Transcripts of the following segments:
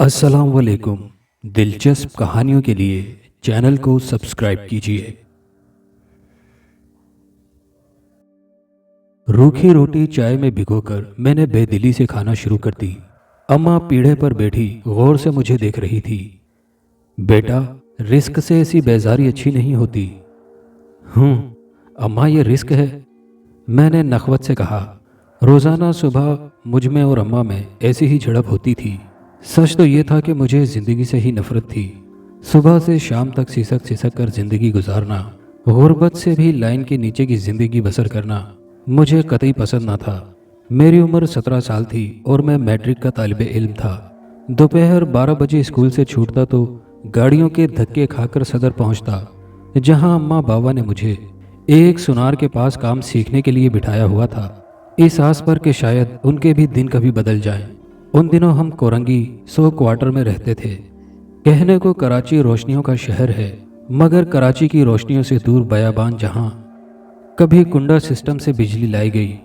السلام علیکم۔ دلچسپ کہانیوں کے لیے چینل کو سبسکرائب کیجیے۔ روکھی روٹی چائے میں بھگو کر میں نے بے دلی سے کھانا شروع کر دی۔ اماں پیڑھے پر بیٹھی غور سے مجھے دیکھ رہی تھی۔ بیٹا، رزق سے ایسی بیزاری اچھی نہیں ہوتی۔ اماں، یہ رزق ہے؟ میں نے نخوت سے کہا۔ روزانہ صبح مجھ میں اور اماں میں ایسی ہی جھڑپ ہوتی تھی۔ سچ تو یہ تھا کہ مجھے زندگی سے ہی نفرت تھی۔ صبح سے شام تک سسک سسک کر زندگی گزارنا، غربت سے بھی لائن کے نیچے کی زندگی بسر کرنا مجھے قطعی پسند نہ تھا۔ میری عمر 17 سال تھی اور میں میٹرک کا طالب علم تھا۔ دوپہر 12 بجے اسکول سے چھوٹتا تو گاڑیوں کے دھکے کھا کر صدر پہنچتا، جہاں اماں بابا نے مجھے ایک سونار کے پاس کام سیکھنے کے لیے بٹھایا ہوا تھا، اس آس پر کہ شاید ان کے بھی دن کبھی بدل جائیں۔ ان دنوں ہم کورنگی 100 کوارٹر میں رہتے تھے۔ کہنے کو کراچی روشنیوں کا شہر ہے، مگر کراچی کی روشنیوں سے دور بیابان جہاں کبھی کنڈا سسٹم سے بجلی لائی گئی،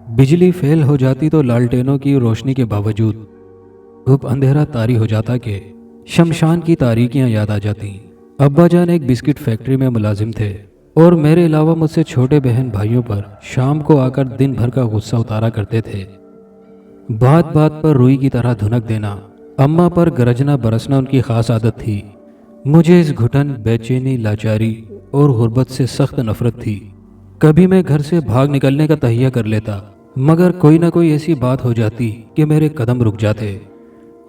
بجلی فیل ہو جاتی تو لالٹینوں کی روشنی کے باوجود خوب اندھیرا طاری ہو جاتا کہ شمشان کی تاریکیاں یاد آ جاتی۔ ابا جان ایک بسکٹ فیکٹری میں ملازم تھے اور میرے علاوہ مجھ سے چھوٹے بہن بھائیوں پر شام کو آ کر دن بھر کا غصہ اتارا کرتے تھے۔ بات بات پر روئی کی طرح دھنک دینا، اماں پر گرجنا برسنا ان کی خاص عادت تھی۔ مجھے اس گھٹن، بے چینی، لاچاری اور غربت سے سخت نفرت تھی۔ کبھی میں گھر سے بھاگ نکلنے کا تہیہ کر لیتا، مگر کوئی نہ کوئی ایسی بات ہو جاتی کہ میرے قدم رک جاتے۔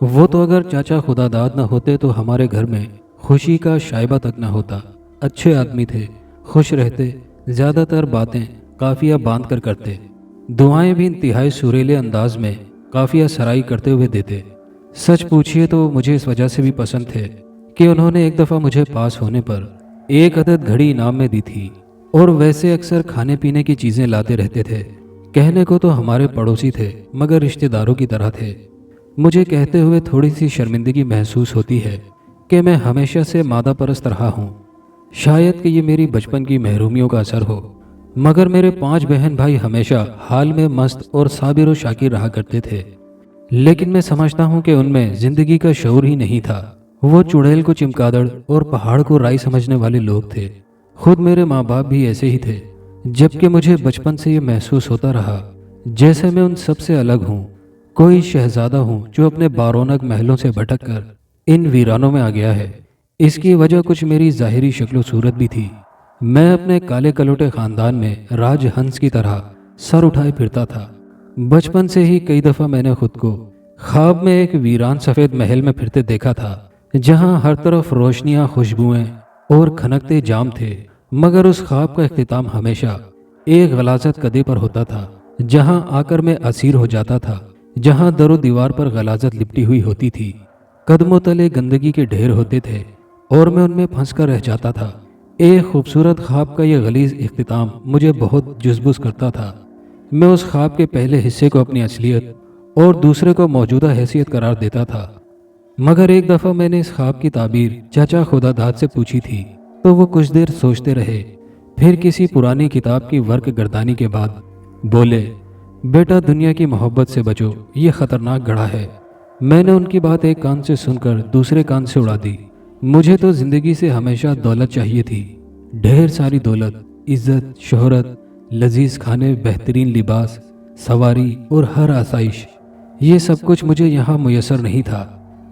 وہ تو اگر چاچا خدا داد نہ ہوتے تو ہمارے گھر میں خوشی کا شائبہ تک نہ ہوتا۔ اچھے آدمی تھے، خوش رہتے، زیادہ تر باتیں قافیہ باندھ کر کرتے، دعائیں بھی انتہائی سریلے انداز میں قافیہ سرائی کرتے ہوئے دیتے۔ سچ پوچھئے تو مجھے اس وجہ سے بھی پسند تھے کہ انہوں نے ایک دفعہ مجھے پاس ہونے پر ایک عدد گھڑی انعام میں دی تھی، اور ویسے اکثر کھانے پینے کی چیزیں لاتے رہتے تھے۔ کہنے کو تو ہمارے پڑوسی تھے، مگر رشتہ داروں کی طرح تھے۔ مجھے کہتے ہوئے تھوڑی سی شرمندگی محسوس ہوتی ہے کہ میں ہمیشہ سے مادہ پرست رہا ہوں۔ شاید کہ یہ میری بچپن کی محرومیوں کا اثر ہو، مگر میرے 5 بہن بھائی ہمیشہ حال میں مست اور صابر و شاکر رہا کرتے تھے۔ لیکن میں سمجھتا ہوں کہ ان میں زندگی کا شعور ہی نہیں تھا۔ وہ چڑیل کو چمگادڑ اور پہاڑ کو رائی سمجھنے والے لوگ تھے۔ خود میرے ماں باپ بھی ایسے ہی تھے، جبکہ مجھے بچپن سے یہ محسوس ہوتا رہا جیسے میں ان سب سے الگ ہوں، کوئی شہزادہ ہوں جو اپنے بارونق محلوں سے بھٹک کر ان ویرانوں میں آ گیا ہے۔ اس کی وجہ کچھ میری ظاہری شکل و صورت بھی تھی۔ میں اپنے کالے کلوٹے خاندان میں راج ہنس کی طرح سر اٹھائے پھرتا تھا۔ بچپن سے ہی کئی دفعہ میں نے خود کو خواب میں ایک ویران سفید محل میں پھرتے دیکھا تھا، جہاں ہر طرف روشنیاں، خوشبوئیں اور کھنکتے جام تھے، مگر اس خواب کا اختتام ہمیشہ ایک غلاظت قدے پر ہوتا تھا، جہاں آ کر میں اسیر ہو جاتا تھا، جہاں در و دیوار پر غلاظت لپٹی ہوئی ہوتی تھی، قدموں تلے گندگی کے ڈھیر ہوتے تھے اور میں ان میں پھنس کر رہ جاتا تھا۔ ایک خوبصورت خواب کا یہ غلیظ اختتام مجھے بہت جذبوز کرتا تھا۔ میں اس خواب کے پہلے حصے کو اپنی اصلیت اور دوسرے کو موجودہ حیثیت قرار دیتا تھا، مگر ایک دفعہ میں نے اس خواب کی تعبیر چاچا خدا داد سے پوچھی تھی تو وہ کچھ دیر سوچتے رہے، پھر کسی پرانی کتاب کی ورق گردانی کے بعد بولے، بیٹا دنیا کی محبت سے بچو، یہ خطرناک گڑھا ہے۔ میں نے ان کی بات ایک کان سے سن کر دوسرے کان سے اڑا دی۔ مجھے تو زندگی سے ہمیشہ دولت چاہیے تھی، ڈھیر ساری دولت، عزت، شہرت، لذیذ کھانے، بہترین لباس، سواری اور ہر آسائش۔ یہ سب کچھ مجھے یہاں میسر نہیں تھا۔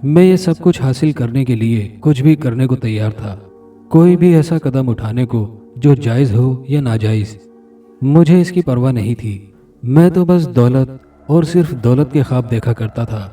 میں یہ سب کچھ حاصل کرنے کے لیے کچھ بھی کرنے کو تیار تھا، کوئی بھی ایسا قدم اٹھانے کو جو جائز ہو یا ناجائز، مجھے اس کی پرواہ نہیں تھی۔ میں تو بس دولت اور صرف دولت کے خواب دیکھا کرتا تھا۔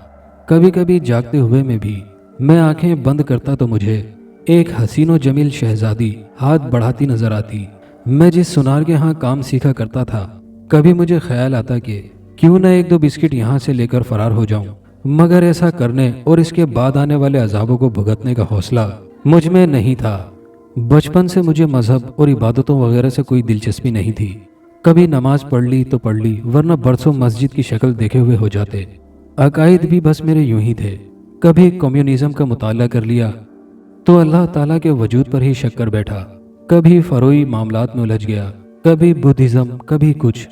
کبھی کبھی جاگتے ہوئے میں بھی میں آنکھیں بند کرتا تو مجھے ایک حسین و جمیل شہزادی ہاتھ بڑھاتی نظر آتی۔ میں جس سونار کے ہاں کام سیکھا کرتا تھا، کبھی مجھے خیال آتا کہ کیوں نہ 1-2 بسکٹ یہاں سے لے کر فرار ہو جاؤں، مگر ایسا کرنے اور اس کے بعد آنے والے عذابوں کو بھگتنے کا حوصلہ مجھ میں نہیں تھا۔ بچپن سے مجھے مذہب اور عبادتوں وغیرہ سے کوئی دلچسپی نہیں تھی۔ کبھی نماز پڑھ لی تو پڑھ لی، ورنہ برسوں مسجد کی شکل دیکھے ہوئے ہو جاتے۔ عقائد بھی بس میرے یوں ہی تھے۔ کبھی کمیونزم کا مطالعہ کر لیا تو اللہ تعالیٰ کے وجود پر ہی شک کر بیٹھا، کبھی فروئی معاملات میں الجھ گیا، کبھی بدھزم، کبھی کچھ۔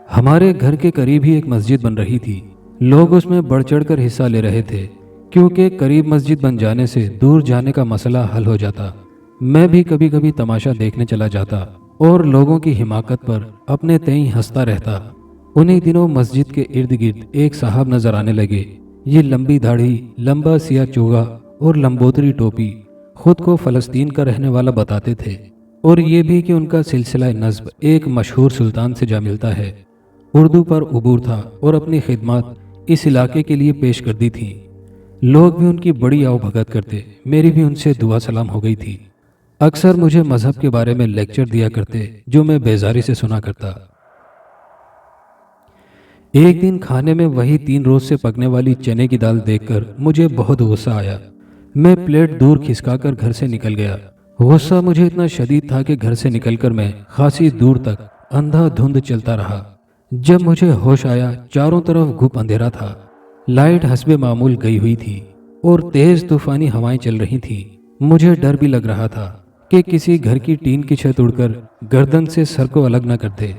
ہمارے گھر کے قریب ہی ایک مسجد بن رہی تھی، لوگ اس میں بڑھ چڑھ کر حصہ لے رہے تھے۔ क्योंकि करीब मस्जिद बन जाने से दूर जाने का मसला हल हो जाता। मैं भी कभी कभी तमाशा देखने चला जाता और लोगों की हिमाकत पर अपने तय हंसता रहता। उन्हीं दिनों मस्जिद के इर्द गिर्द एक साहब नजर आने लगे। ये लंबी दाढ़ी, लंबा सिया चोगा और लंबोदरी टोपी खुद को फ़लस्तीन का रहने वाला बताते थे, और ये भी कि उनका सिलसिला नस्ब एक मशहूर सुल्तान से जा मिलता है। उर्दू पर उबूर था और अपनी खिदमत इस इलाके के लिए पेश कर दी थी। लोग भी उनकी बड़ी आओ भगत करते। मेरी भी उनसे दुआ सलाम हो गई थी। अक्सर मुझे मजहब के बारे में लेक्चर दिया करते, जो मैं बेजारी से सुना करता। एक दिन खाने में वही 3 रोज से पकने वाली चने की दाल देखकर मुझे बहुत गुस्सा आया। मैं प्लेट दूर खिसकाकर घर से निकल गया। गुस्सा मुझे इतना शदीद था कि घर से निकलकर मैं खासी दूर तक अंधाधुंध चलता रहा। जब मुझे होश आया, चारों तरफ घुप अंधेरा था। लाइट हस्बे मामूल गई हुई थी और तेज तूफानी हवाएं चल रही थी। मुझे डर भी लग रहा था कि किसी घर की टीन की छत उड़कर गर्दन से सर को अलग न कर दे।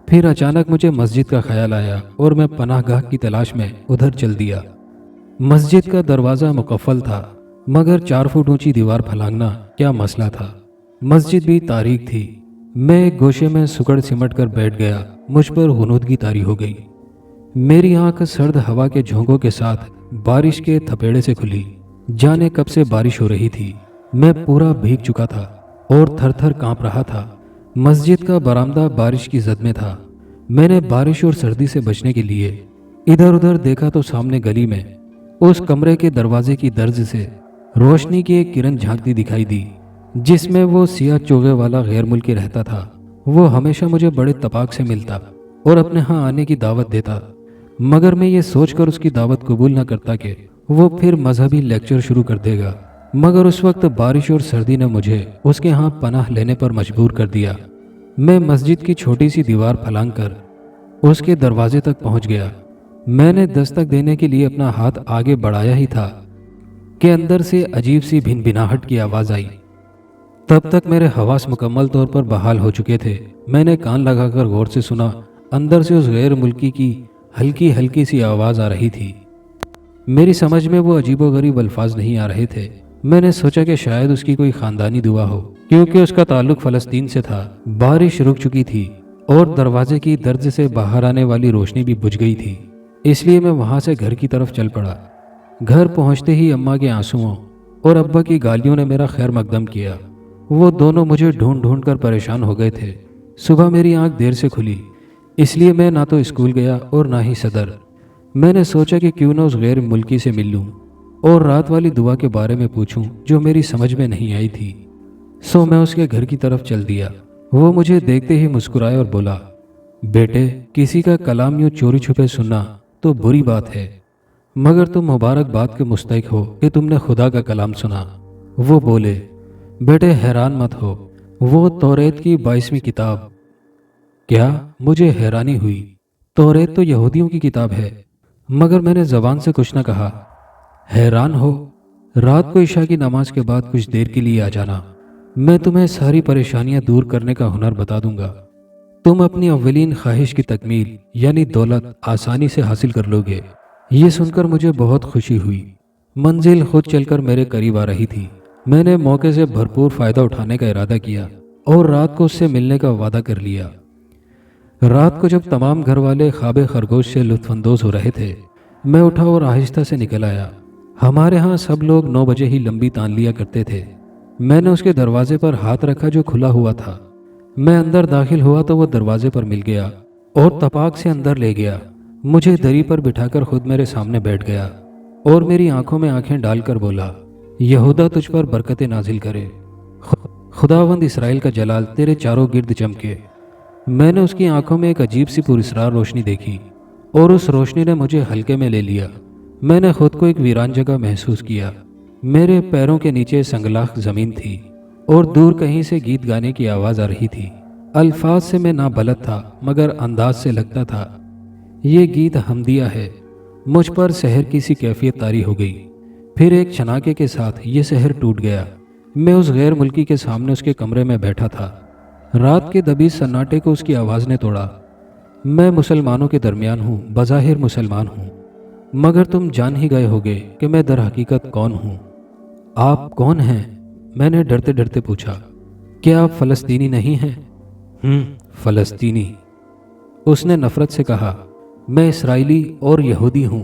फिर अचानक मुझे मस्जिद का ख्याल आया और मैं पनाहगाह की तलाश में उधर चल दिया। मस्जिद का दरवाज़ा मुकफ्फल था, मगर 4 फुट ऊंची दीवार फलांगना क्या मसला था। मस्जिद भी तारीक थी। मैं एक गोशे में सुकड़ सिमट कर बैठ गया। मुझ पर गुनूदगी तारी हो गई। मेरी आंख सर्द हवा के झोंकों के साथ बारिश के थपेड़े से खुली। जाने कब से बारिश हो रही थी। मैं पूरा भीग चुका था और थर थर कांप रहा था। मस्जिद का बरामदा बारिश की जद में था। मैंने बारिश और सर्दी से बचने के लिए इधर उधर देखा तो सामने गली में उस कमरे के दरवाजे की दर्ज से रोशनी की एक किरण झांकती दिखाई दी, जिसमें वो सिया चोगे वाला गैर मुल्की रहता था। वो हमेशा मुझे बड़े तपाक से मिलता और अपने यहाँ आने की दावत देता, मगर मैं ये सोचकर उसकी दावत कबूल न करता कि वो फिर मजहबी लेक्चर शुरू कर देगा। मगर उस वक्त बारिश और सर्दी ने मुझे उसके यहाँ पनाह लेने पर मजबूर कर दिया। मैं मस्जिद की छोटी सी दीवार फलांग कर उसके दरवाजे तक पहुंच गया। मैंने दस्तक देने के लिए अपना हाथ आगे बढ़ाया ही था कि अंदर से अजीब सी भिनभिनाहट की आवाज़ आई। तब तक मेरे हवास मुकम्मल तौर पर बहाल हो चुके थे। मैंने कान लगाकर गौर से सुना। अंदर से उस गैर मुल्की की हल्की हल्की सी आवाज़ आ रही थी। मेरी समझ में वो अजीबोगरीब अल्फाज नहीं आ रहे थे। मैंने सोचा कि शायद उसकी कोई ख़ानदानी दुआ हो, क्योंकि उसका ताल्लुक फ़लस्तीन से था। बारिश रुक चुकी थी और दरवाजे की दर्ज से बाहर आने वाली रोशनी भी बुझ गई थी, इसलिए मैं वहाँ से घर की तरफ चल पड़ा। घर पहुँचते ही अम्मा के आंसुओं और अब्बा की गालियों ने मेरा खैर मकदम किया। वो दोनों मुझे ढूंढ ढूंढ कर परेशान हो गए थे। सुबह मेरी आंख देर से खुली, इसलिए मैं ना तो स्कूल गया और ना ही सदर। मैंने सोचा कि क्यों ना उस गैर मुल्की से मिल लूँ और रात वाली दुआ के बारे में पूछूं, जो मेरी समझ में नहीं आई थी। सो मैं उसके घर की तरफ चल दिया। वो मुझे देखते ही मुस्कुराया और बोला, बेटे, किसी का कलाम यूँ चोरी छुपे सुनना तो बुरी बात है, मगर तुम मुबारकबाद के मुस्तहिक हो कि तुमने खुदा का कलाम सुना। वो बोले, बेटे हैरान मत हो, वो तौरेत की 22वीं किताब। क्या? मुझे हैरानी हुई। तौरेत तो यहूदियों की किताब है। मगर मैंने ज़बान से कुछ न कहा। हैरान हो? रात को इशा की नमाज के बाद कुछ देर के लिए आ जाना। मैं तुम्हें सारी परेशानियां दूर करने का हुनर बता दूंगा। तुम अपनी अव्वलीन ख्वाहिश की तकमील यानी दौलत आसानी से हासिल कर लोगे। ये सुनकर मुझे बहुत खुशी हुई। मंजिल खुद चलकर मेरे करीब आ रही थी। मैंने मौके से भरपूर फ़ायदा उठाने का इरादा किया और रात को उससे मिलने का वादा कर लिया। रात को जब तमाम घर वाले ख्वाब खरगोश से लुत्फानंदोज हो रहे थे, मैं उठा और आहिस्ता से निकल आया। हमारे यहाँ सब लोग 9 बजे ही लंबी तान लिया करते थे। मैंने उसके दरवाजे पर हाथ रखा जो खुला हुआ था। मैं अंदर दाखिल हुआ तो वो दरवाजे पर मिल गया और तपाक से अंदर ले गया। मुझे दरी पर बिठाकर खुद मेरे सामने बैठ गया और मेरी आंखों में आंखें डालकर बोला, यहूदा तुझ पर बरकतें नाजिल करे। खुदावंद इसराइल का जलाल तेरे चारों गिर्द चमके। मैंने उसकी आंखों में एक अजीब सी पुरस्रार रोशनी देखी और उस रोशनी ने मुझे हल्के में ले लिया। मैंने खुद को एक वीरान जगह महसूस किया। मेरे पैरों के नीचे संगलाख ज़मीन थी और दूर कहीं से गीत गाने की आवाज़ आ रही थी। अल्फाज से मैं ना बलद था, मगर अंदाज से लगता था ये गीत हमदिया है। मुझ पर शहर की सी कैफियत तारी हो गई। फिर एक छनाके के साथ ये शहर टूट गया। मैं उस गैर मुल्की के सामने उसके कमरे में बैठा था। रात के दबीज सन्नाटे को उसकी आवाज़ ने तोड़ा। मैं मुसलमानों के दरमियान हूँ, बज़ाहिर मुसलमान हूँ, मगर तुम जान ही गए होगे कि मैं दर हकीकत कौन हूँ। आप कौन हैं? मैंने डरते डरते पूछा। क्या आप फ़लस्तीनी नहीं हैं? फ़लस्तीनी, उसने नफ़रत से कहा। मैं इसराइली और यहूदी हूँ।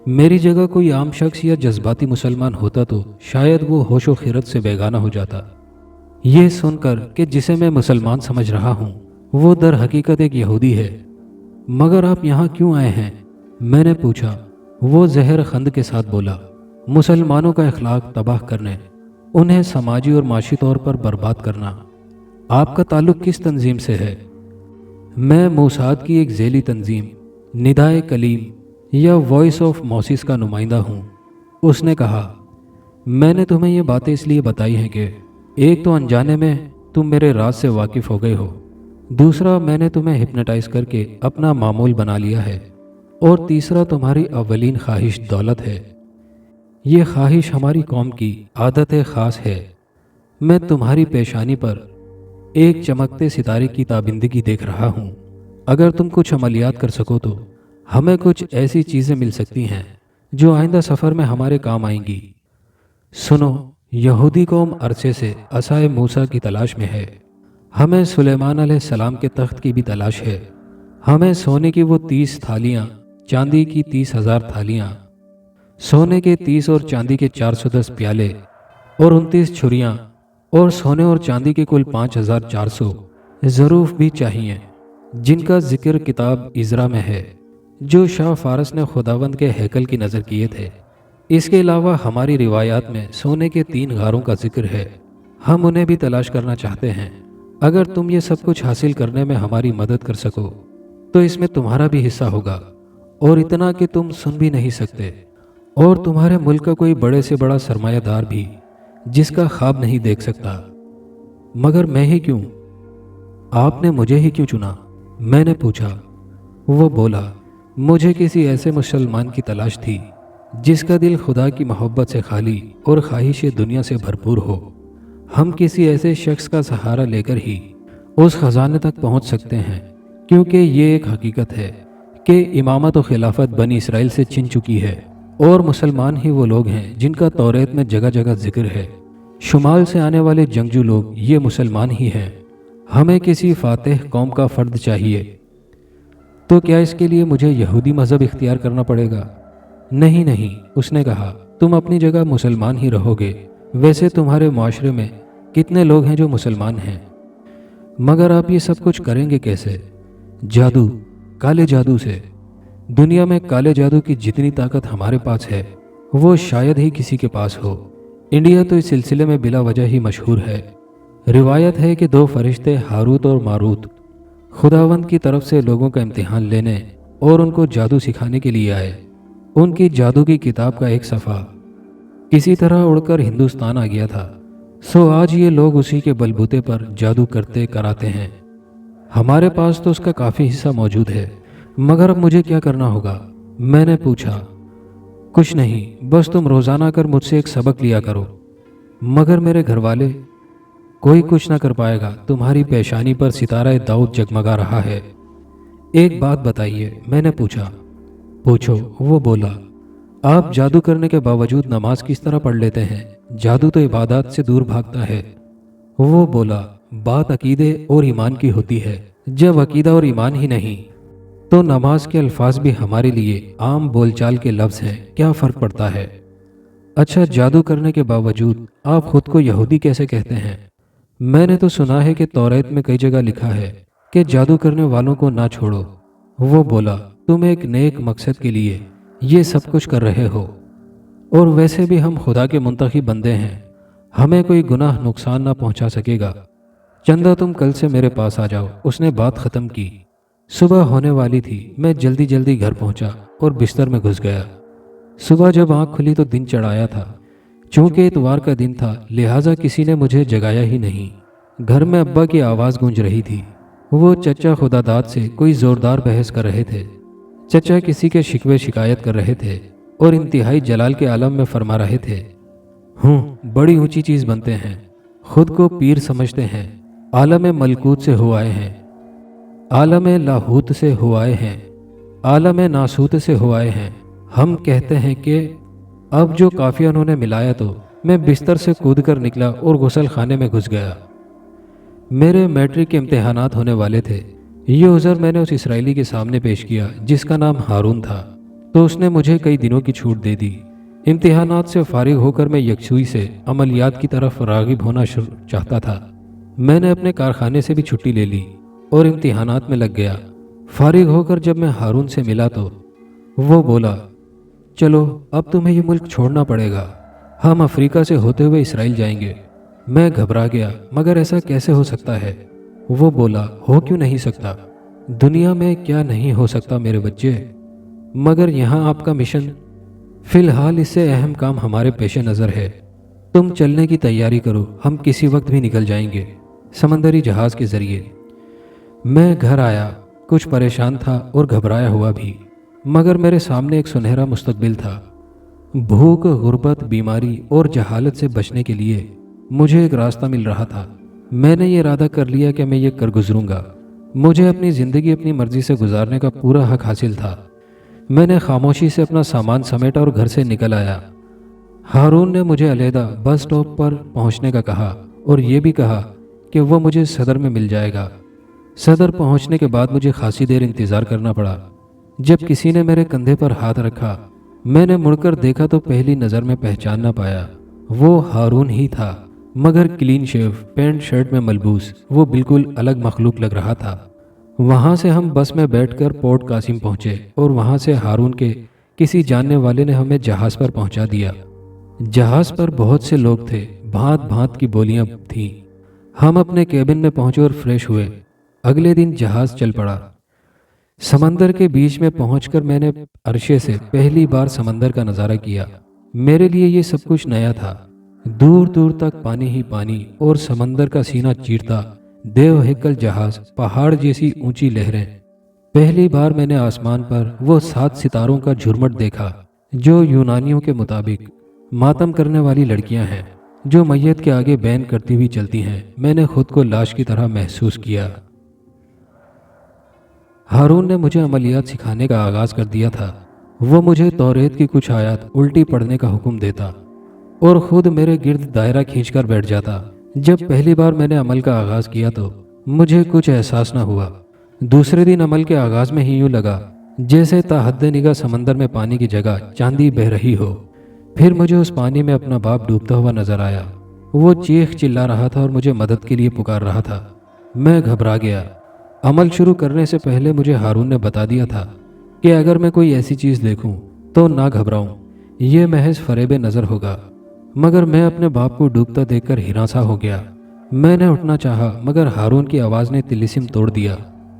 मेरी जगह कोई आम शख्स या जज्बाती मुसलमान होता तो शायद वो होशो खिरत से बेगाना हो जाता। ये सुनकर कि जिसे मैं मुसलमान समझ रहा हूँ वो दर हकीकत एक यहूदी है। मगर आप यहाँ क्यों आए हैं? मैंने पूछा। वो जहर खंद के साथ बोला, मुसलमानों का अखलाक तबाह करने, उन्हें समाजी और माशी तौर पर बर्बाद करना। आपका ताल्लुक़ किस तंजीम से है? मैं मोसाद की एक झेली तंजीम निदाए कलीम या वॉइस ऑफ मौसिस का नुमाइंदा हूँ। उसने कहा, मैंने तुम्हें ये बातें इसलिए बताई हैं कि एक तो अनजाने में तुम मेरे राज से वाकिफ़ हो गए हो, दूसरा मैंने तुम्हें हिप्नोटाइज करके अपना मामूल बना लिया है, और तीसरा तुम्हारी अव्वलीन ख्वाहिश दौलत है। ये ख्वाहिश हमारी कौम की आदत ख़ास है। मैं तुम्हारी पेशानी पर एक चमकते सितारे की ताबिंदगी देख रहा हूँ। अगर तुम कुछ अमलियात कर सको तो हमें कुछ ऐसी चीज़ें मिल सकती हैं जो आइंदा सफ़र में हमारे काम आएंगी। सुनो, यहूदी कौम अरसे से असाए मूसा की तलाश में है। हमें सुलेमान अलैहिस्सलाम के तख्त की भी तलाश है। हमें सोने की वो 30 थालियाँ, चांदी की 30,000 थालियाँ, सोने के 30 और चांदी के 410 प्याले और 29 छुरियाँ और सोने और चांदी के कुल 5,400 ज़रूफ भी चाहिए, जिनका जिक्र किताब इज़रा में है जो शाह फारस ने खुदावंद के हैकल की नज़र किए थे। इसके अलावा हमारी रिवायात में सोने के 3 गारों का जिक्र है। हम उन्हें भी तलाश करना चाहते हैं। अगर तुम ये सब कुछ हासिल करने में हमारी मदद कर सको तो इसमें तुम्हारा भी हिस्सा होगा, और इतना कि तुम सुन भी नहीं सकते, और तुम्हारे मुल्क का कोई बड़े से बड़ा सरमायादार भी जिसका ख्वाब नहीं देख सकता। मगर मैं ही क्यों? आपने मुझे ही क्यों चुना? मैंने पूछा। वो बोला, मुझे किसी ऐसे मुसलमान की तलाश थी जिसका दिल खुदा की मोहब्बत से खाली और ख्वाहिश दुनिया से भरपूर हो। हम किसी ऐसे शख्स का सहारा लेकर ही उस खजाने तक पहुंच सकते हैं, क्योंकि ये एक हकीकत है कि इमामत और खिलाफत बनी इसराइल से छिन चुकी है, और मुसलमान ही वो लोग हैं जिनका तौरेत में जगह जगह जिक्र है। शुमाल से आने वाले जंगजू लोग ये मुसलमान ही हैं। हमें किसी फातिह कौम का फ़र्द चाहिए। तो क्या इसके लिए मुझे यहूदी मज़हब इख्तियार करना पड़ेगा? नहीं नहीं, उसने कहा, तुम अपनी जगह मुसलमान ही रहोगे। वैसे तुम्हारे माशरे में कितने लोग हैं जो मुसलमान हैं? मगर आप ये सब कुछ करेंगे कैसे? जादू, काले जादू से। दुनिया में काले जादू की जितनी ताकत हमारे पास है वो शायद ही किसी के पास हो। इंडिया तो इस सिलसिले में बिला वजह ही मशहूर है। रिवायत है कि 2 फरिश्ते हारूत और मारूत खुदावंद की तरफ से लोगों का इम्तिहान लेने और उनको जादू सिखाने के लिए आए। उनकी जादू की किताब का एक सफ़ा किसी तरह उड़कर हिंदुस्तान आ गया था। सो आज ये लोग उसी के बलबूते पर जादू करते कराते हैं। हमारे पास तो उसका काफ़ी हिस्सा मौजूद है, मगर अब मुझे क्या करना होगा? मैंने पूछा। कुछ नहीं, बस तुम रोज़ाना कर मुझसे एक सबक लिया करो। मगर मेरे घर वाले? कोई कुछ ना कर पाएगा। तुम्हारी पेशानी पर सितारा दाऊद जगमगा रहा है। एक बात बताइए, मैंने पूछा। पूछो, वो बोला। आप जादू करने के बावजूद नमाज किस तरह पढ़ लेते हैं? जादू तो इबादत से दूर भागता है। वो बोला, बात अकीदे और ईमान की होती है। जब अकीदा और ईमान ही नहीं तो नमाज के अल्फाज भी हमारे लिए आम बोलचाल के लफ्ज़ हैं। क्या फ़र्क पड़ता है? अच्छा, जादू करने के बावजूद आप खुद को यहूदी कैसे कहते हैं? मैंने तो सुना है कि तौरात में कई जगह लिखा है कि जादू करने वालों को ना छोड़ो। वो बोला, तुम एक नेक मकसद के लिए ये सब कुछ कर रहे हो, और वैसे भी हम खुदा के मुंतखब बंदे हैं। हमें कोई गुनाह नुकसान ना पहुंचा सकेगा। चंदा, तुम कल से मेरे पास आ जाओ। उसने बात ख़त्म की। सुबह होने वाली थी। मैं जल्दी जल्दी घर पहुंचा और बिस्तर में घुस गया। सुबह जब आँख खुली तो दिन चढ़ाया था। चूँकि इतवार का दिन था लिहाजा किसी ने मुझे जगाया ही नहीं। घर में अब्बा की आवाज़ गूंज रही थी। वो चचा खुदादाद से कोई ज़ोरदार बहस कर रहे थे। चचा किसी के शिकवे शिकायत कर रहे थे और इंतहाई जलाल के आलम में फरमा रहे थे, बड़ी ऊंची चीज़ बनते हैं, खुद को पीर समझते हैं, आलम मलकूत से हो आए हैं, आलम लाहूत से हो आए हैं, आलम नासूत से हो आए हैं, ہم کہتے ہیں کہ اب جو قافیہ انہوں نے ملایا تو میں بستر سے کود کر نکلا اور غسل خانے میں گھس گیا۔ میرے میٹرک کے امتحانات ہونے والے تھے۔ یہ عذر میں نے اس اسرائیلی کے سامنے پیش کیا جس کا نام ہارون تھا، تو اس نے مجھے کئی دنوں کی چھوٹ دے دی۔ امتحانات سے فارغ ہو کر میں یکسوئی سے عملیات کی طرف راغب ہونا چاہتا تھا۔ میں نے اپنے کارخانے سے بھی چھٹی لے لی اور امتحانات میں لگ گیا۔ فارغ ہو کر جب میں ہارون سے ملا تو وہ بولا، چلو اب تمہیں یہ ملک چھوڑنا پڑے گا، ہم افریقہ سے ہوتے ہوئے اسرائیل جائیں گے۔ میں گھبرا گیا، مگر ایسا کیسے ہو سکتا ہے؟ وہ بولا، ہو کیوں نہیں سکتا؟ دنیا میں کیا نہیں ہو سکتا میرے بچے، مگر یہاں آپ کا مشن، فی الحال اس سے اہم کام ہمارے پیش نظر ہے۔ تم چلنے کی تیاری کرو، ہم کسی وقت بھی نکل جائیں گے سمندری جہاز کے ذریعے۔ میں گھر آیا، کچھ پریشان تھا اور گھبرایا ہوا بھی، مگر میرے سامنے ایک سنہرا مستقبل تھا۔ بھوک، غربت، بیماری اور جہالت سے بچنے کے لیے مجھے ایک راستہ مل رہا تھا۔ میں نے یہ ارادہ کر لیا کہ میں یہ کر گزروں گا۔ مجھے اپنی زندگی اپنی مرضی سے گزارنے کا پورا حق حاصل تھا۔ میں نے خاموشی سے اپنا سامان سمیٹا اور گھر سے نکل آیا۔ ہارون نے مجھے علیحدہ بس اسٹاپ پر پہنچنے کا کہا اور یہ بھی کہا کہ وہ مجھے صدر میں مل جائے گا۔ صدر پہنچنے کے بعد مجھے خاصی دیر انتظار کرنا پڑا۔ جب کسی نے میرے کندھے پر ہاتھ رکھا، میں نے مڑ کر دیکھا تو پہلی نظر میں پہچان نہ پایا۔ وہ ہارون ہی تھا، مگر کلین شیو، پینٹ شرٹ میں ملبوس وہ بالکل الگ مخلوق لگ رہا تھا۔ وہاں سے ہم بس میں بیٹھ کر پورٹ قاسم پہنچے اور وہاں سے ہارون کے کسی جاننے والے نے ہمیں جہاز پر پہنچا دیا۔ جہاز پر بہت سے لوگ تھے، بھانت بھانت کی بولیاں تھیں۔ ہم اپنے کیبن میں پہنچے اور فریش ہوئے۔ اگلے دن جہاز چل پڑا۔ سمندر کے بیچ میں پہنچ کر میں نے عرشے سے پہلی بار سمندر کا نظارہ کیا۔ میرے لیے یہ سب کچھ نیا تھا۔ دور دور تک پانی ہی پانی اور سمندر کا سینہ چیرتا دیو ہیکل جہاز، پہاڑ جیسی اونچی لہریں۔ پہلی بار میں نے آسمان پر وہ 7 ستاروں کا جھرمٹ دیکھا جو یونانیوں کے مطابق ماتم کرنے والی لڑکیاں ہیں جو میت کے آگے بین کرتی ہوئی چلتی ہیں۔ میں نے خود کو لاش کی طرح محسوس کیا۔ ہارون نے مجھے عملیات سکھانے کا آغاز کر دیا تھا۔ وہ مجھے توریت کی کچھ آیات الٹی پڑھنے کا حکم دیتا اور خود میرے گرد دائرہ کھینچ کر بیٹھ جاتا۔ جب پہلی بار میں نے عمل کا آغاز کیا تو مجھے کچھ احساس نہ ہوا۔ دوسرے دن عمل کے آغاز میں ہی یوں لگا جیسے تا حد نگاہ سمندر میں پانی کی جگہ چاندی بہہ رہی ہو۔ پھر مجھے اس پانی میں اپنا باپ ڈوبتا ہوا نظر آیا۔ وہ چیخ چلا رہا تھا اور مجھے مدد کے لیے پکار رہا تھا۔ میں گھبرا گیا۔ عمل شروع کرنے سے پہلے مجھے ہارون نے بتا دیا تھا کہ اگر میں کوئی ایسی چیز دیکھوں تو نہ گھبراؤں، یہ محض فریب نظر ہوگا۔ مگر میں اپنے باپ کو ڈوبتا دیکھ کر ہراساں ہو گیا۔ میں نے اٹھنا چاہا مگر ہارون کی آواز نے طلسم توڑ دیا۔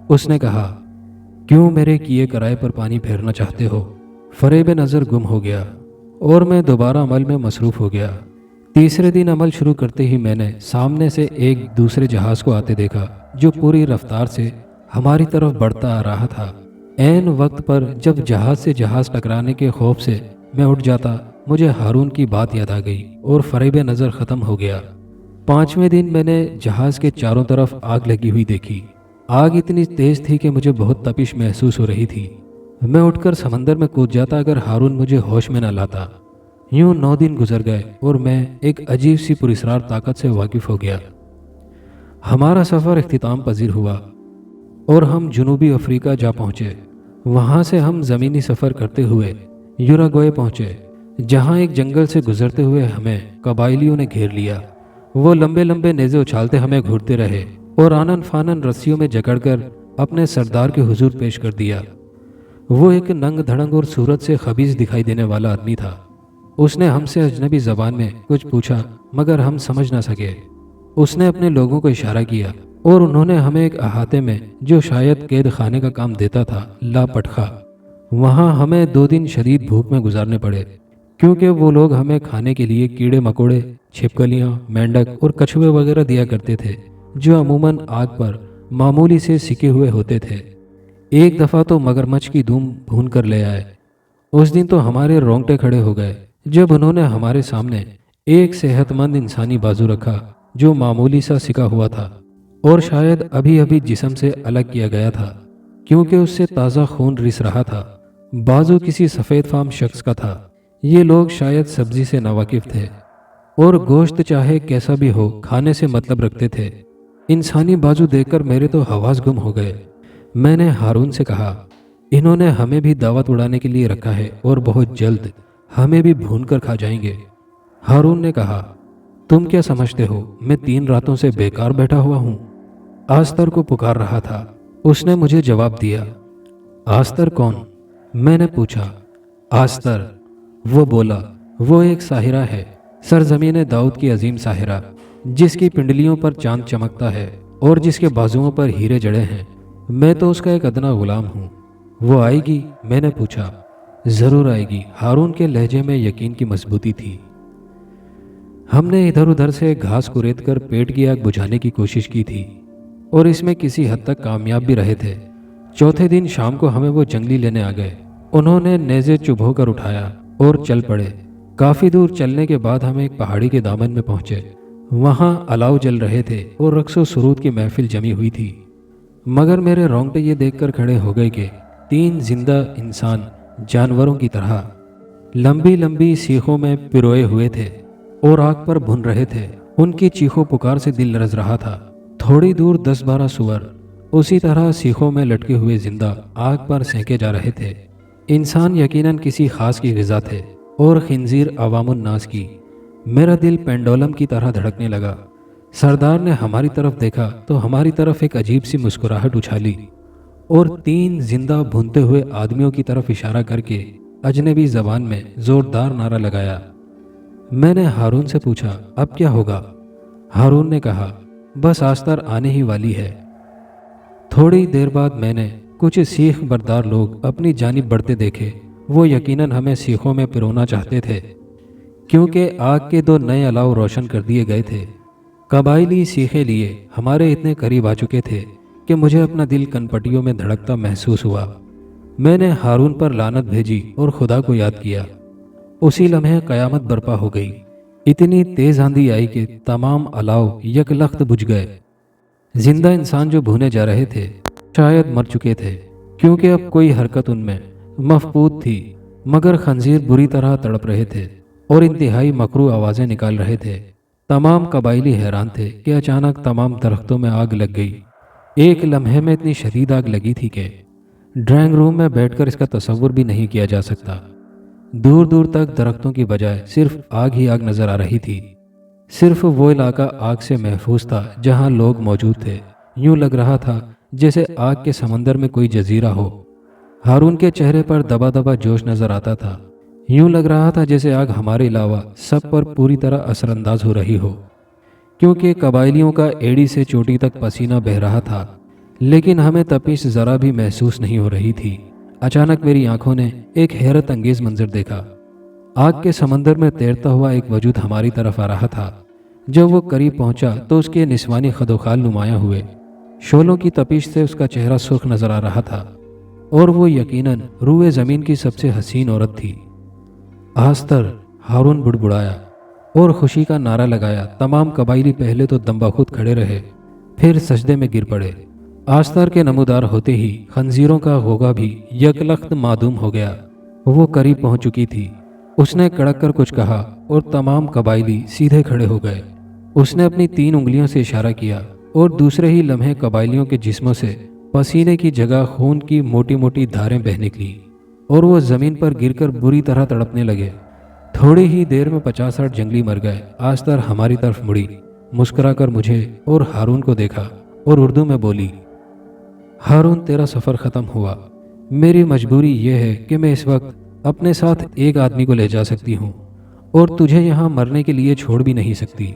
اس نے کہا، کیوں میرے کیے کرائے پر پانی پھیرنا چاہتے ہو؟ فریب نظر گم ہو گیا اور میں دوبارہ عمل میں مصروف ہو گیا۔ تیسرے دن عمل شروع کرتے ہی میں نے سامنے سے ایک دوسرے جہاز کو آتے دیکھا جو پوری رفتار سے ہماری طرف بڑھتا آ رہا تھا۔ عین وقت پر جب جہاز سے جہاز ٹکرانے کے خوف سے میں اٹھ جاتا، مجھے ہارون کی بات یاد آ گئی اور فریب نظر ختم ہو گیا۔ 5ویں دن میں نے جہاز کے چاروں طرف آگ لگی ہوئی دیکھی۔ آگ اتنی تیز تھی کہ مجھے بہت تپش محسوس ہو رہی تھی۔ میں اٹھ کر سمندر میں کود جاتا اگر ہارون مجھے ہوش میں نہ لاتا۔ یوں 9 دن گزر گئے اور میں ایک عجیب سی پراسرار طاقت سے واقف ہو گیا۔ ہمارا سفر اختتام پذیر ہوا اور ہم جنوبی افریقہ جا پہنچے۔ وہاں سے ہم زمینی سفر کرتے ہوئے یوراگوئے پہنچے، جہاں ایک جنگل سے گزرتے ہوئے ہمیں قبائلیوں نے گھیر لیا۔ وہ لمبے لمبے نیزے اچھالتے ہمیں گھورتے رہے اور آنن فانن رسیوں میں جکڑ کر اپنے سردار کے حضور پیش کر دیا۔ وہ ایک ننگ دھڑنگ اور صورت سے خبیث دکھائی دینے والا آدمی تھا۔ اس نے ہم سے اجنبی زبان میں کچھ پوچھا مگر ہم سمجھ نہ سکے۔ اس نے اپنے لوگوں کو اشارہ کیا اور انہوں نے ہمیں ایک احاطے میں جو شاید قید خانے کا کام دیتا تھا لا پٹخا۔ وہاں ہمیں 2 دن شدید بھوک میں گزارنے پڑے کیونکہ وہ لوگ ہمیں کھانے کے لیے کیڑے مکوڑے، چھپکلیاں، مینڈک اور کچھوے وغیرہ دیا کرتے تھے جو عموماً آگ پر معمولی سے سکے ہوئے ہوتے تھے۔ ایک دفعہ تو مگرمچھ کی دم بھون کر لے آئے۔ اس دن تو ہمارے رونگٹے کھڑے ہو گئے جب انہوں نے ہمارے سامنے ایک صحت مند انسانی بازو رکھا جو معمولی سا سکا ہوا تھا اور شاید ابھی ابھی جسم سے الگ کیا گیا تھا کیونکہ اس سے تازہ خون رس رہا تھا۔ बाजू किसी सफ़ेद फाम शख्स का था। ये लोग शायद सब्जी से नावाकिफ थे और गोश्त चाहे कैसा भी हो खाने से मतलब रखते थे। इंसानी बाजू देखकर मेरे तो हवास गुम हो गए। मैंने हारून से कहा, इन्होंने हमें भी दावत उड़ाने के लिए रखा है और बहुत जल्द हमें भी भून कर खा जाएंगे। हारून ने कहा, तुम क्या समझते हो मैं 3 रातों से बेकार बैठा हुआ हूँ? आस्तर को पुकार रहा था। उसने मुझे जवाब दिया। आस्तर कौन? मैंने पूछा। आस्तर, वो बोला, वो एक साहिरा है, सरजमीन दाऊद की अजीम साहिरा, जिसकी पिंडलियों पर चांद चमकता है और जिसके बाजुओं पर हीरे जड़े हैं। मैं तो उसका एक अदना गुलाम हूँ। वो आएगी? मैंने पूछा। ज़रूर आएगी। हारून के लहजे में यकीन की मजबूती थी। हमने इधर उधर से घास कुरेद कर पेट की आग बुझाने की कोशिश की थी और इसमें किसी हद तक कामयाब भी रहे थे। चौथे दिन शाम को हमें वो जंगली लेने आ गए। उन्होंने नेज़े चुभो कर उठाया और चल पड़े। काफ़ी दूर चलने के बाद हम एक पहाड़ी के दामन में पहुंचे। वहाँ अलाव जल रहे थे और रक्स व सुरूद की महफिल जमी हुई थी। मगर मेरे रोंगटे ये देखकर खड़े हो गए कि 3 जिंदा इंसान जानवरों की तरह लंबी लंबी सीखों में पिरोए हुए थे और आग पर भुन रहे थे। उनकी चीखों पुकार से दिल लरज रहा था। थोड़ी दूर 10-12 सुअर उसी तरह सीखों में लटके हुए जिंदा आग पर सेंके जा रहे थे। इंसान यकीनन किसी खास की ग़िज़ा थे और खिंजीर अवामुन नास की। मेरा दिल पेंडोलम की तरह धड़कने लगा। सरदार ने हमारी तरफ देखा तो हमारी तरफ एक अजीब सी मुस्कुराहट उछाली और 3 जिंदा भुनते हुए आदमियों की तरफ इशारा करके अजनबी ज़बान में ज़ोरदार नारा लगाया। मैंने हारून से पूछा, अब क्या होगा? हारून ने कहा, बस आस्तर आने ही वाली है। थोड़ी देर बाद मैंने कुछ सीख बरदार लोग अपनी जानिब बढ़ते देखे। वो यकीनन हमें सीखों में पिरोना चाहते थे, क्योंकि आग के 2 नए अलाव रोशन कर दिए गए थे। कबायली सीखे लिए हमारे इतने करीब आ चुके थे कि मुझे अपना दिल कनपटियों में धड़कता महसूस हुआ। मैंने हारून पर लानत भेजी और खुदा को याद किया। उसी लम्हे कयामत बर्पा हो गई। इतनी तेज आंधी आई कि तमाम अलाव यकलख्त बुझ गए। जिंदा इंसान जो भुने जा रहे थे शायद मर चुके थे, क्योंकि अब कोई हरकत उनमें मफकूद थी। मगर खंजीर बुरी तरह तड़प रहे थे और इंतहाई मकरू आवाज़ें निकाल रहे थे। तमाम कबायली हैरान थे कि अचानक तमाम दरख्तों में आग लग गई। एक लम्हे में इतनी शदीद आग लगी थी कि ड्राइंग रूम में बैठकर इसका तसव्वुर भी नहीं किया जा सकता। दूर दूर तक दरख्तों की बजाय सिर्फ आग ही आग नजर आ रही थी। सिर्फ वो इलाका आग से महफूज था जहां लोग मौजूद थे। यूं लग रहा था जैसे आग के समंदर में कोई जजीरा हो। हारून के चेहरे पर दबा दबा जोश नजर आता था। यूं लग रहा था जैसे आग हमारे अलावा सब पर पूरी तरह असरअंदाज हो रही हो, क्योंकि कबायलियों का एड़ी से चोटी तक पसीना बह रहा था, लेकिन हमें तपिश ज़रा भी महसूस नहीं हो रही थी। अचानक मेरी आंखों ने एक हैरत अंगेज मंजर देखा। आग के समंदर में तैरता हुआ एक वजूद हमारी तरफ आ रहा था। जब वो करीब पहुंचा तो उसके निस्वानी खदोखाल नुमायां हुए। शोलों की तपिश से उसका चेहरा सुर्ख नजर आ रहा था और वो यकीनन रूए ज़मीन की सबसे हसीन औरत थी। आस्तर, हारून बुड़बुड़ाया और खुशी का नारा लगाया। तमाम कबायली पहले तो दम्बाखुद खड़े रहे, फिर सजदे में गिर पड़े। आस्तर के नमूदार होते ही खंजीरों का गोगा भी यकलख्त मादूम हो गया। वो करीब पहुंच चुकी थी। उसने कड़क कर कुछ कहा और तमाम कबायली सीधे खड़े हो गए। उसने अपनी 3 उंगलियों से इशारा किया और दूसरे ही लम्हे कबायलियों के जिस्मों से पसीने की जगह खून की मोटी मोटी धारें बह निकली और वो ज़मीन पर गिरकर बुरी तरह तड़पने लगे। थोड़ी ही देर में 50-60 जंगली मर गए। आस्तर हमारी तरफ मुड़ी, मुस्कुराकर मुझे और हारून को देखा और उर्दू में बोली, हारून, तेरा सफ़र ख़त्म हुआ। मेरी मजबूरी यह है कि मैं इस वक्त अपने साथ एक आदमी को ले जा सकती हूँ और तुझे यहाँ मरने के लिए छोड़ भी नहीं सकती।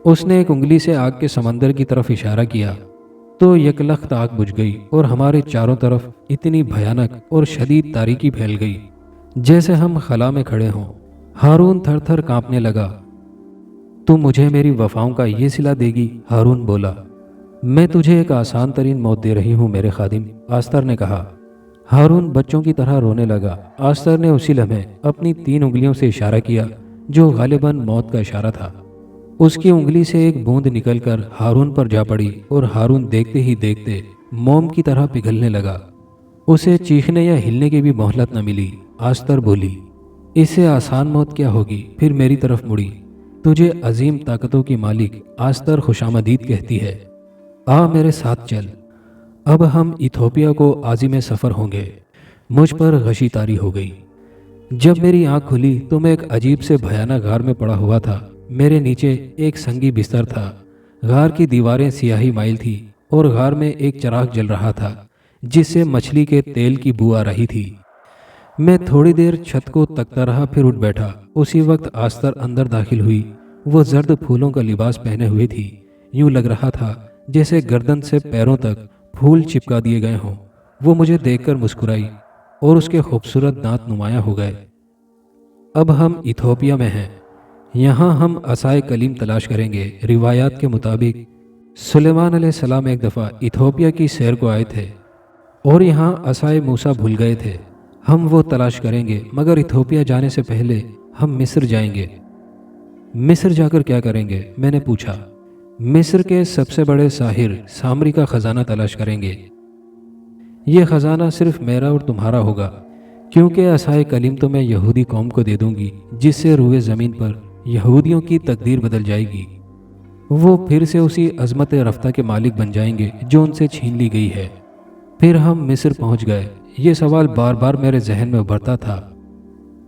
उसने एक उंगली से आग के समंदर की तरफ इशारा किया तो यकलख्त आग बुझ गई और हमारे चारों तरफ इतनी भयानक और शदीद तारीकी फैल गई जैसे हम खला में खड़े हों। हारून थर थर काँपने लगा। तू मुझे मेरी वफाओं का ये सिला देगी? हारून बोला। मैं तुझे एक आसान तरीन मौत दे रही हूँ मेरे खादिम, आस्तर ने कहा। हारून बच्चों की तरह रोने लगा। आस्तर ने उसी लम्हे अपनी 3 उंगलियों से इशारा किया जो गालिबन मौत का इशारा था। उसकी उंगली से एक बूंद निकलकर हारून पर जा पड़ी और हारून देखते ही देखते मोम की तरह पिघलने लगा। उसे चीखने या हिलने की भी मोहलत न मिली। आस्तर बोली, इससे आसान मौत क्या होगी। फिर मेरी तरफ मुड़ी, तुझे अजीम ताकतों की मालिक आस्तर खुशामदीद कहती है। आ मेरे साथ चल, अब हम इथोपिया को आज़िम सफ़र होंगे। मुझ पर गशी तारी हो गई। जब मेरी आंख खुली तो मैं एक अजीब से भयानक गार में पड़ा हुआ था। मेरे नीचे एक संगी बिस्तर था। गार की दीवारें सियाही माइल थी और गार में एक चिराग जल रहा था जिससे मछली के तेल की बू आ रही थी। मैं थोड़ी देर छत को तकता रहा, फिर उठ बैठा। उसी वक्त आस्तर अंदर दाखिल हुई। वो जर्द फूलों का लिबास पहने हुए थी। यूं लग रहा था जैसे गर्दन से पैरों तक फूल चिपका दिए गए हों। वो मुझे देखकर मुस्कुराई और उसके खूबसूरत दांत नुमायां हो गए। अब हम इथोपिया में हैं। यहाँ हम असाए कलीम तलाश करेंगे। रिवायात के मुताबिक सुलेमान अलैहिस्सलाम एक दफ़ा इथोपिया की सैर को आए थे और यहाँ असाए मूसा भूल गए थे। हम वो तलाश करेंगे, मगर इथोपिया जाने से पहले हम मिस्र जाएंगे। मिस्र जाकर क्या करेंगे, मैंने पूछा। मिस्र के सबसे बड़े साहिर सामरी का खजाना तलाश करेंगे। ये खजाना सिर्फ मेरा और तुम्हारा होगा, क्योंकि असाए कलीम तो मैं यहूदी कौम को दे दूंगी, जिससे रूए ज़मीन पर यहूदियों की तकदीर बदल जाएगी। वो फिर से उसी अजमत रफ्ता के मालिक बन जाएंगे जो उनसे छीन ली गई है। फिर हम मिस्र पहुंच गए। ये सवाल बार बार मेरे जहन में उभरता था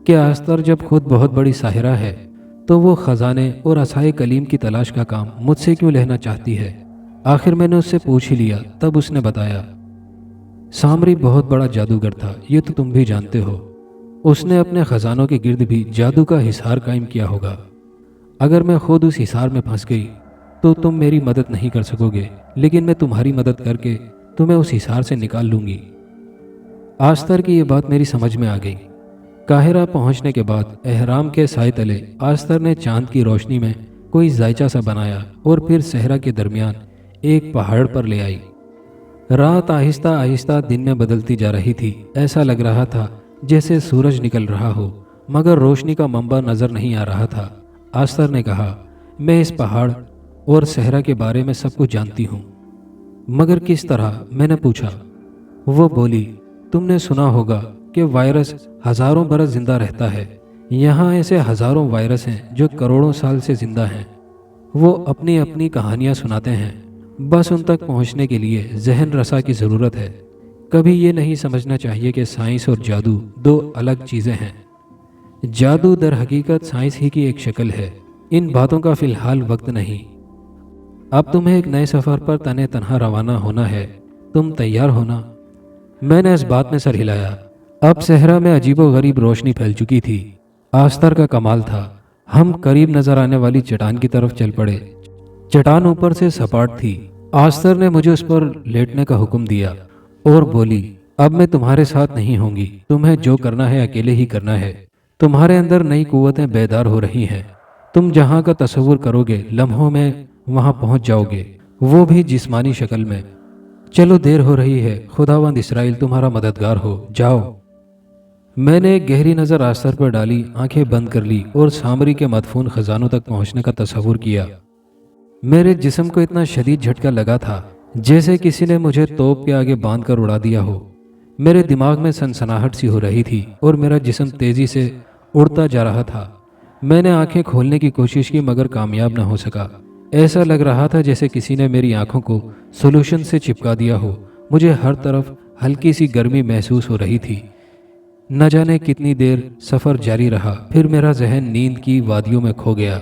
कि आस्तर जब खुद बहुत बड़ी साहिरा है तो वो ख़जाने और असाए कलीम की तलाश का काम मुझसे क्यों लेना चाहती है। आखिर मैंने उससे पूछ ही लिया। तब उसने बताया, सामरी बहुत बड़ा जादूगर था, ये तो तुम भी जानते हो। उसने अपने ख़जानों के गिर्द भी जादू का हिसार कायम किया होगा। अगर मैं खुद उस हिसार में फंस गई तो तुम मेरी मदद नहीं कर सकोगे, लेकिन मैं तुम्हारी मदद करके तुम्हें उस हिसार से निकाल लूँगी। आस्तर की ये बात मेरी समझ में आ गई। काहिरा पहुंचने के बाद एहराम के साए तले आस्तर ने चांद की रोशनी में कोई जायचा सा बनाया और फिर सहरा के दरमियान एक पहाड़ पर ले आई। रात आहिस्ता आहिस्ता दिन में बदलती जा रही थी। ऐसा लग रहा था जैसे सूरज निकल रहा हो, मगर रोशनी का मंबा नजर नहीं आ रहा था। आस्तर ने कहा, मैं इस पहाड़ और सहरा के बारे में सब कुछ जानती हूँ। मगर किस तरह, मैंने पूछा। वो बोली, तुमने सुना होगा कि वायरस हजारों बरस जिंदा रहता है। यहाँ ऐसे हजारों वायरस हैं जो करोड़ों साल से जिंदा हैं। वो अपनी अपनी कहानियाँ सुनाते हैं। बस उन तक पहुँचने के लिए जहन रसा की ज़रूरत है। कभी ये नहीं समझना चाहिए कि साइंस और जादू दो अलग चीज़ें हैं। जादू दर हकीकत साइंस ही की एक शक्ल है। इन बातों का फ़िलहाल वक्त नहीं। अब तुम्हें एक नए सफ़र पर तने तनहा रवाना होना है। तुम तैयार हो ना? मैंने इस बात में सर हिलाया। अब सहरा में अजीबो गरीब रोशनी फैल चुकी थी। आस्तर का कमाल था। हम करीब नजर आने वाली चट्टान की तरफ चल पड़े। चट्टान ऊपर से सपाट थी। आस्तर ने मुझे उस पर लेटने का हुक्म दिया और बोली, अब मैं तुम्हारे साथ नहीं होंगी। तुम्हें जो करना है अकेले ही करना है। तुम्हारे अंदर नई कुव्वतें बेदार हो रही हैं। तुम जहाँ का तस्वुर करोगे लम्हों में वहाँ पहुँच जाओगे, वो भी जिस्मानी शक्ल में। चलो, देर हो रही है। खुदावंद इसराइल तुम्हारा मददगार हो। जाओ। मैंने एक गहरी नज़र आस्तर पर डाली, आंखें बंद कर ली और सामरी के मदफून खजानों तक पहुंचने का तस्वुर किया। मेरे जिस्म को इतना शदीद झटका लगा था जैसे किसी ने मुझे तोप के आगे बांध कर उड़ा दिया हो। मेरे दिमाग में सनसनाहट सी हो रही थी और मेरा जिस्म तेजी से उड़ता जा रहा था। मैंने आंखें खोलने की कोशिश की मगर कामयाब न हो सका। ऐसा लग रहा था जैसे किसी ने मेरी आंखों को सोल्यूशन से चिपका दिया हो। मुझे हर तरफ हल्की सी गर्मी महसूस हो रही थी। न जाने कितनी देर सफ़र जारी रहा, फिर मेरा जहन नींद की वादियों में खो गया।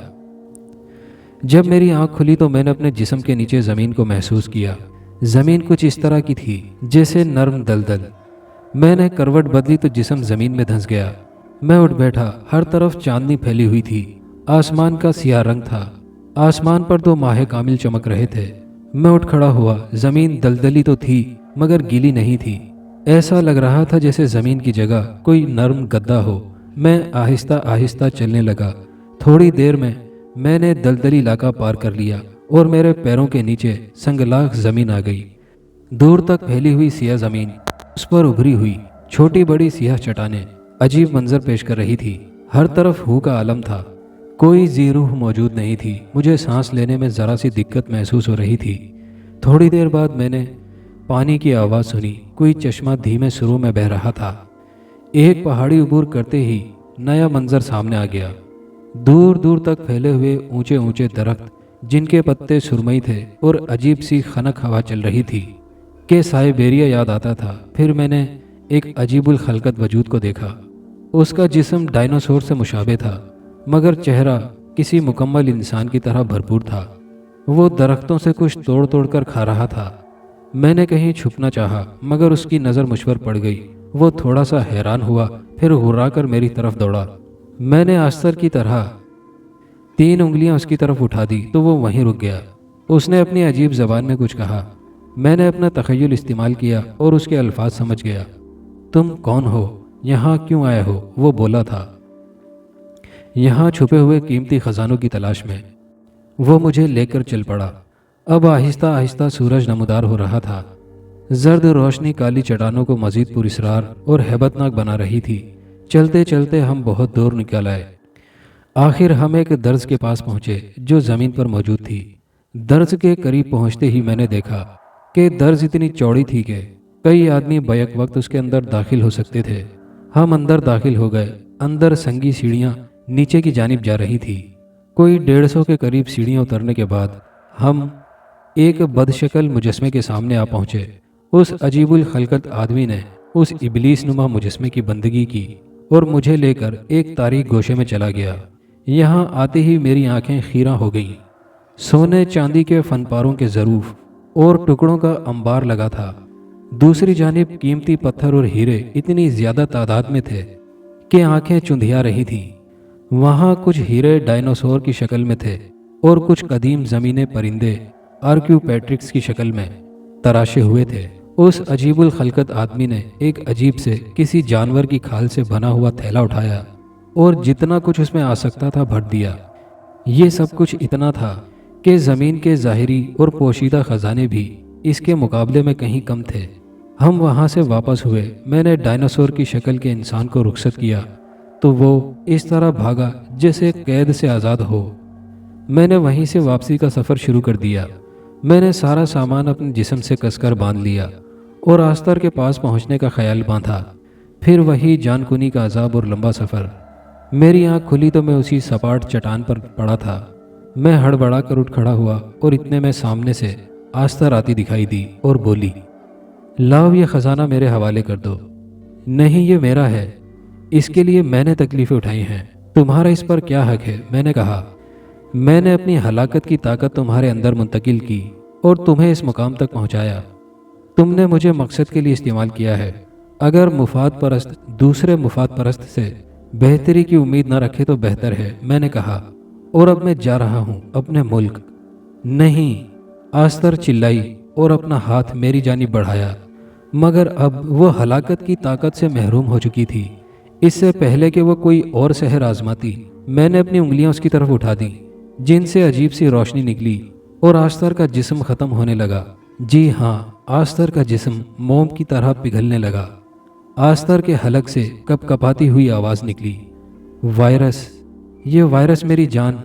जब मेरी आंख खुली तो मैंने अपने जिस्म के नीचे ज़मीन को महसूस किया। ज़मीन कुछ इस तरह की थी जैसे नरम दलदल। मैंने करवट बदली तो जिस्म ज़मीन में धंस गया। मैं उठ बैठा। हर तरफ चांदनी फैली हुई थी। आसमान का सियाह रंग था। आसमान पर 2 माहे कामिल चमक रहे थे। मैं उठ खड़ा हुआ। ज़मीन दलदली तो थी मगर गीली नहीं थी। ऐसा लग रहा था जैसे ज़मीन की जगह कोई नरम गद्दा हो। मैं आहिस्ता आहिस्ता चलने लगा। थोड़ी देर में मैंने दलदली इलाका पार कर लिया और मेरे पैरों के नीचे संगलाख ज़मीन आ गई। दूर तक फैली हुई सियाह ज़मीन, उस पर उभरी हुई छोटी बड़ी सियाह चट्टानें अजीब मंजर पेश कर रही थी। हर तरफ हू का आलम था। कोई ज़ी-रूह मौजूद नहीं थी। मुझे सांस लेने में ज़रा सी दिक्कत महसूस हो रही थी। थोड़ी देर बाद मैंने पानी की आवाज़ सुनी। कोई चश्मा धीमे सुरों में बह रहा था। एक पहाड़ी अबूर करते ही नया मंजर सामने आ गया। दूर दूर तक फैले हुए ऊंचे ऊंचे दरख्त जिनके पत्ते सुरमई थे और अजीब सी खनक हवा चल रही थी कि साइबेरिया याद आता था। फिर मैंने एक अजीबुल खलकत वजूद को देखा। उसका जिस्म डायनासोर से मुशाबे था, मगर चेहरा किसी मुकम्मल इंसान की तरह भरपूर था। वो दरख्तों से कुछ तोड़ तोड़ कर खा रहा था। मैंने कहीं छुपना चाहा, मगर उसकी नज़र मुझ पर पड़ गई। वो थोड़ा सा हैरान हुआ, फिर घुर्रा कर मेरी तरफ दौड़ा। मैंने आस्तर की तरह 3 उंगलियां उसकी तरफ उठा दी तो वो वहीं रुक गया। उसने अपनी अजीब ज़बान में कुछ कहा। मैंने अपना तख़य्युल इस्तेमाल किया और उसके अल्फाज समझ गया। तुम कौन हो? यहाँ क्यों आए हो? वो बोला था। यहाँ छुपे हुए कीमती ख़जानों की तलाश में। वो मुझे लेकर चल पड़ा। अब आहिस्ता आहिस्ता सूरज नमूदार हो रहा था। जर्द रोशनी काली चट्टानों को मज़ीद पुरस्रार और हैबतनाक बना रही थी। चलते चलते हम बहुत दूर निकल आए। आखिर हम एक दर्ज के पास पहुँचे जो ज़मीन पर मौजूद थी। दर्ज के करीब पहुँचते ही मैंने देखा कि दर्ज इतनी चौड़ी थी कि कई आदमी बैक वक्त उसके अंदर दाखिल हो सकते थे। हम अंदर दाखिल हो गए। अंदर संगी सीढ़ियाँ नीचे की जानिब जा रही थी। कोई 150 के करीब सीढ़ियाँ उतरने के बाद हम एक बदशक्ल मुजस्मे के सामने आ पहुँचे। उस अजीबुल खलकत आदमी ने उस इबलीस नुमा मुजस्मे की बंदगी की और मुझे लेकर एक तारीक गोशे में चला गया। यहाँ आते ही मेरी आंखें खीरा हो गईं। सोने चांदी के फनपारों के ज़रूफ और टुकड़ों का अंबार लगा था। दूसरी जानिब कीमती पत्थर और हीरे इतनी ज़्यादा तादाद में थे कि आंखें चुंधिया रही थीं। वहाँ कुछ हीरे डायनासोर की शक्ल में थे और कुछ कदीम ज़मीने परिंदे आर्क्यूपैट्रिक्स की शक्ल में तराशे हुए थे। उस अजीबुल खलकत आदमी ने एक अजीब से किसी जानवर की खाल से बना हुआ थैला उठाया और जितना कुछ उसमें आ सकता था भर दिया। ये सब कुछ इतना था कि ज़मीन के ज़ाहिरी और पोशीदा ख़जाने भी इसके मुकाबले में कहीं कम थे। हम वहाँ से वापस हुए। मैंने डायनासोर की शक्ल के इंसान को रुखसत किया तो वो इस तरह भागा जैसे कैद से आज़ाद हो। मैंने वहीं से वापसी का सफ़र शुरू कर दिया। मैंने सारा सामान अपने जिस्म से कसकर बांध लिया और आस्तर के पास पहुंचने का ख्याल बांधा। फिर वही जानकुनी का अजाब और लंबा सफ़र। मेरी आंख खुली तो मैं उसी सपाट चट्टान पर पड़ा था। मैं हड़बड़ा कर उठ खड़ा हुआ और इतने में सामने से आस्तर आती दिखाई दी और बोली, लाओ ये ख़जाना मेरे हवाले कर दो। नहीं, ये मेरा है। इसके लिए मैंने तकलीफ़ें उठाई हैं। तुम्हारा इस पर क्या हक है? मैंने कहा। मैंने अपनी हलाकत की ताकत तुम्हारे अंदर मुंतकिल की और तुम्हें इस मुकाम तक पहुंचाया। तुमने मुझे मकसद के लिए इस्तेमाल किया है। अगर मुफाद परस्त दूसरे मुफाद परस्त से बेहतरी की उम्मीद न रखे तो बेहतर है, मैंने कहा। और अब मैं जा रहा हूँ अपने मुल्क। नहीं, आस्तर चिल्लाई और अपना हाथ मेरी जानिब बढ़ाया, मगर अब वो हलाकत की ताकत से महरूम हो चुकी थी। इससे पहले कि वो कोई और सहर आजमाती, मैंने अपनी उंगलियां उसकी तरफ उठा दी, जिनसे अजीब सी रोशनी निकली और आस्तर का जिस्म ख़त्म होने लगा। जी हाँ, आस्तर का जिस्म मोम की तरह पिघलने लगा। आस्तर के हलक से कपकपाती हुई आवाज़ निकली, वायरस, ये वायरस मेरी जान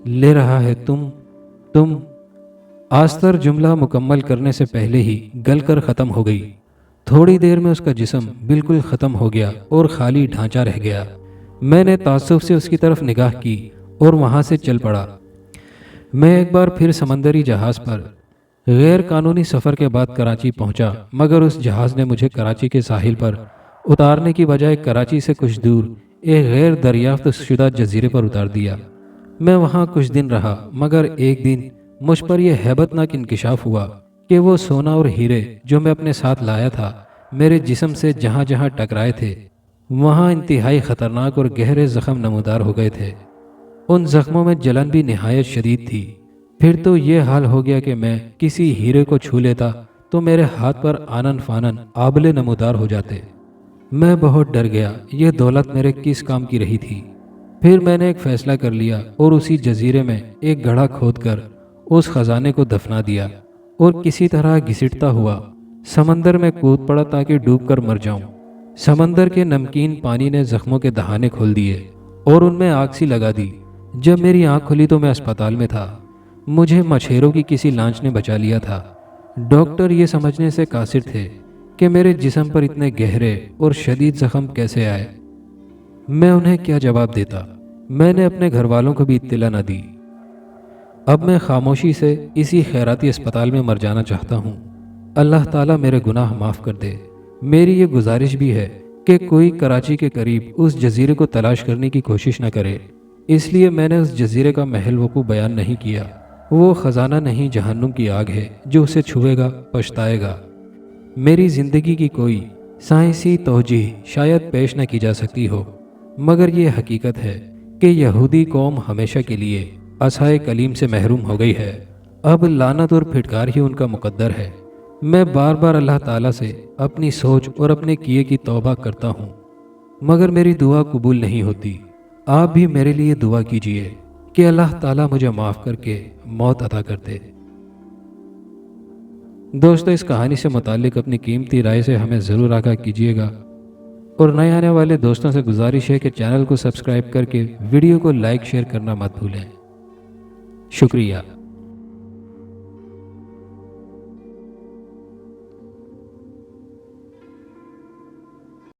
ले रहा है। तुम। आस्तर जुमला मुकम्मल करने से पहले ही गलकर ख़त्म हो गई। थोड़ी देर में उसका जिस्म बिल्कुल ख़त्म हो गया और खाली ढांचा रह गया। मैंने ताज्जुब से उसकी तरफ निगाह की और वहाँ से चल पड़ा। मैं एक बार फिर समंदरी जहाज़ पर गैर कानूनी सफ़र के बाद कराची पहुँचा, मगर उस जहाज़ ने मुझे कराची के साहिल पर उतारने की बजाय कराची से कुछ दूर एक गैर दरियाफ्त शुदा जजीरे पर उतार दिया। मैं वहाँ कुछ दिन रहा, मगर एक दिन मुझ पर यह हैबतनाक इंकिशाफ हुआ कि वो सोना और हीरे जो मैं अपने साथ लाया था मेरे जिस्म से जहाँ जहाँ टकराए थे वहाँ इंतहाई ख़तरनाक और गहरे ज़ख्म नमूदार हो गए थे। उन ज़ख्मों में जलन भी नहायत शदीद थी। फिर तो ये हाल हो गया कि मैं किसी हीरे को छू लेता तो मेरे हाथ पर आनन फानन आबले नमूदार हो जाते। मैं बहुत डर गया। ये दौलत मेरे किस काम की रही थी। फिर मैंने एक फ़ैसला कर लिया और उसी जजीरे में एक गड्ढा खोदकर उस ख़जाने को दफना दिया और किसी तरह घिसटता हुआ समंदर में कूद पड़ा ताकि डूबकर मर जाऊं। समंदर के नमकीन पानी ने ज़ख्मों के दहाने खोल दिए और उनमें आग सी लगा दी। जब मेरी आँख खुली तो मैं अस्पताल में था। मुझे मछेरों की किसी लांच ने बचा लिया था। डॉक्टर ये समझने से कासिर थे کہ میرے جسم پر اتنے گہرے اور شدید زخم کیسے آئے۔ میں انہیں کیا جواب دیتا؟ میں نے اپنے گھر والوں کو بھی اطلاع نہ دی۔ اب میں خاموشی سے اسی خیراتی اسپتال میں مر جانا چاہتا ہوں۔ اللہ تعالیٰ میرے گناہ معاف کر دے۔ میری یہ گزارش بھی ہے کہ کوئی کراچی کے قریب اس جزیرے کو تلاش کرنے کی کوشش نہ کرے، اس لیے میں نے اس جزیرے کا محل وقوع بیان نہیں کیا۔ وہ خزانہ نہیں، جہنم کی آگ ہے، جو اسے چھوئے گا پچھتائے گا۔ میری زندگی کی کوئی سائنسی توجیہ شاید پیش نہ کی جا سکتی ہو، مگر یہ حقیقت ہے کہ یہودی قوم ہمیشہ کے لیے عصائے کلیم سے محروم ہو گئی ہے۔ اب لعنت اور پھٹکار ہی ان کا مقدر ہے۔ میں بار بار اللہ تعالیٰ سے اپنی سوچ اور اپنے کیے کی توبہ کرتا ہوں، مگر میری دعا قبول نہیں ہوتی۔ آپ بھی میرے لیے دعا کیجئے کہ اللہ تعالیٰ مجھے معاف کر کے موت عطا کر دے۔ دوستو، اس کہانی سے متعلق اپنی قیمتی رائے سے ہمیں ضرور آگاہ کیجیے گا، اور نئے آنے والے دوستوں سے گزارش ہے کہ چینل کو سبسکرائب کر کے ویڈیو کو لائک شیئر کرنا مت بھولیں۔ شکریہ۔